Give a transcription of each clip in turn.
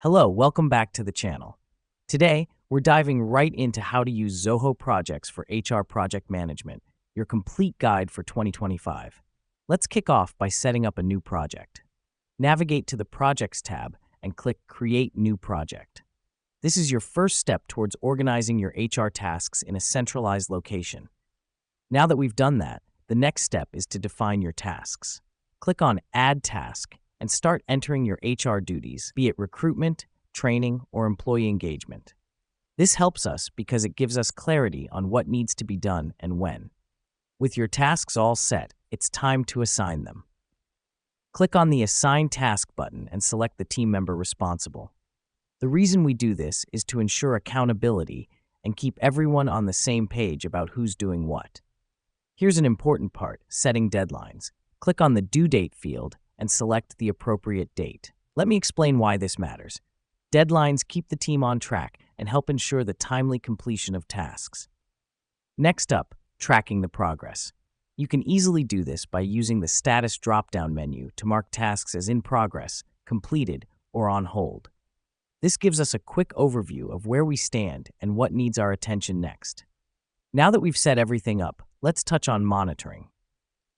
Hello, welcome back to the channel. Today, we're diving right into how to use Zoho Projects for HR project management, your complete guide for 2025. Let's kick off by setting up a new project. Navigate to the Projects tab and click Create New Project. This is your first step towards organizing your HR tasks in a centralized location. Now that we've done that, the next step is to define your tasks. Click on Add Task and start entering your HR duties, be it recruitment, training, or employee engagement. This helps us because it gives us clarity on what needs to be done and when. With your tasks all set, it's time to assign them. Click on the Assign Task button and select the team member responsible. The reason we do this is to ensure accountability and keep everyone on the same page about who's doing what. Here's an important part, setting deadlines. Click on the Due Date field and select the appropriate date. Let me explain why this matters. Deadlines keep the team on track and help ensure the timely completion of tasks. Next up, tracking the progress. You can easily do this by using the Status drop-down menu to mark tasks as in progress, completed, or on hold. This gives us a quick overview of where we stand and what needs our attention next. Now that we've set everything up, let's touch on monitoring.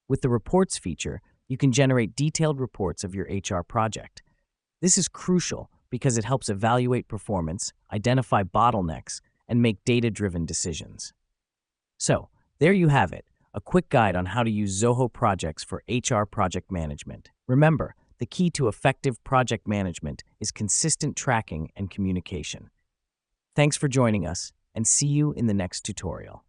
With the Reports feature, you can generate detailed reports of your HR project. This is crucial because it helps evaluate performance, identify bottlenecks, and make data-driven decisions. So, there you have it, a quick guide on how to use Zoho Projects for HR project management. Remember, the key to effective project management is consistent tracking and communication. Thanks for joining us, and see you in the next tutorial.